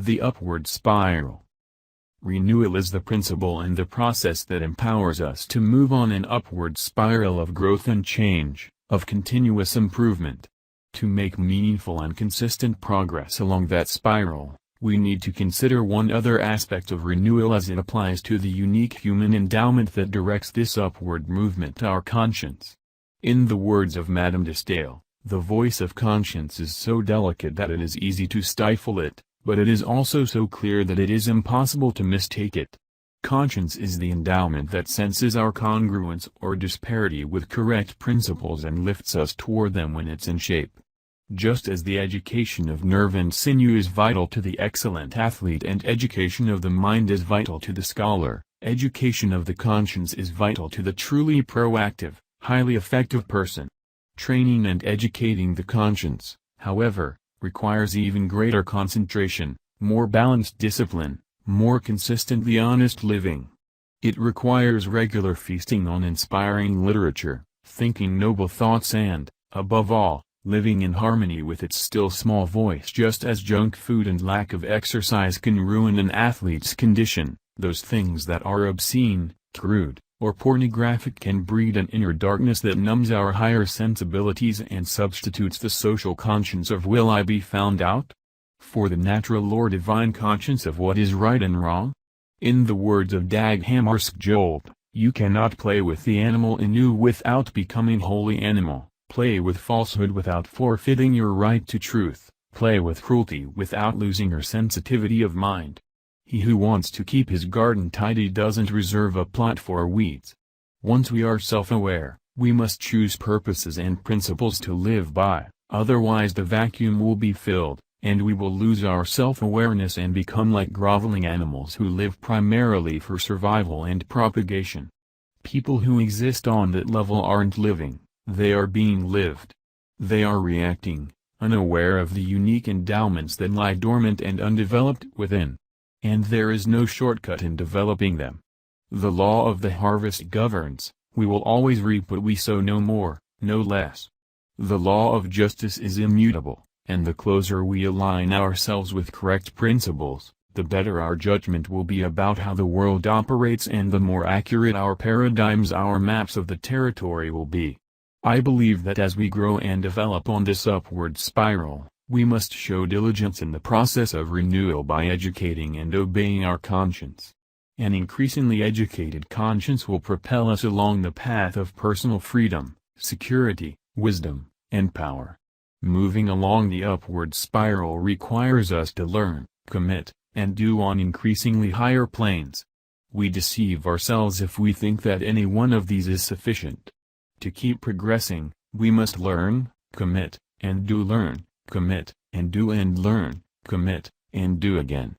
The upward spiral. Renewal is the principle and the process that empowers us to move on an upward spiral of growth and change, of continuous improvement. To make meaningful and consistent progress along that spiral, we need to consider one other aspect of renewal as it applies to the unique human endowment that directs this upward movement: our conscience. In the words of Madame de Staël, the voice of conscience is so delicate that it is easy to stifle it, but it is also so clear that it is impossible to mistake it. Conscience is the endowment that senses our congruence or disparity with correct principles and lifts us toward them when it's in shape. Just as the education of nerve and sinew is vital to the excellent athlete and education of the mind is vital to the scholar, education of the conscience is vital to the truly proactive, highly effective person. Training and educating the conscience, however, requires even greater concentration, more balanced discipline, more consistently honest living. It requires regular feasting on inspiring literature, thinking noble thoughts and, above all, living in harmony with its still small voice. Just as junk food and lack of exercise can ruin an athlete's condition, those things that are obscene, crude, or pornographic can breed an inner darkness that numbs our higher sensibilities and substitutes the social conscience of "will I be found out?" for the natural or divine conscience of what is right and wrong. In the words of Dag Hammarskjöld, you cannot play with the animal in you without becoming wholly animal, play with falsehood without forfeiting your right to truth, play with cruelty without losing your sensitivity of mind. He who wants to keep his garden tidy doesn't reserve a plot for weeds. Once we are self-aware, we must choose purposes and principles to live by, otherwise the vacuum will be filled, and we will lose our self-awareness and become like groveling animals who live primarily for survival and propagation. People who exist on that level aren't living, they are being lived. They are reacting, unaware of the unique endowments that lie dormant and undeveloped within. And there is no shortcut in developing them. The law of the harvest governs: we will always reap what we sow, no more, no less. The law of justice is immutable, and the closer we align ourselves with correct principles, the better our judgment will be about how the world operates and the more accurate our paradigms, our maps of the territory will be. I believe that as we grow and develop on this upward spiral, we must show diligence in the process of renewal by educating and obeying our conscience. An increasingly educated conscience will propel us along the path of personal freedom, security, wisdom, and power. Moving along the upward spiral requires us to learn, commit, and do on increasingly higher planes. We deceive ourselves if we think that any one of these is sufficient. To keep progressing, we must learn, commit, and do, learn, commit, and do, and learn, commit, and do again.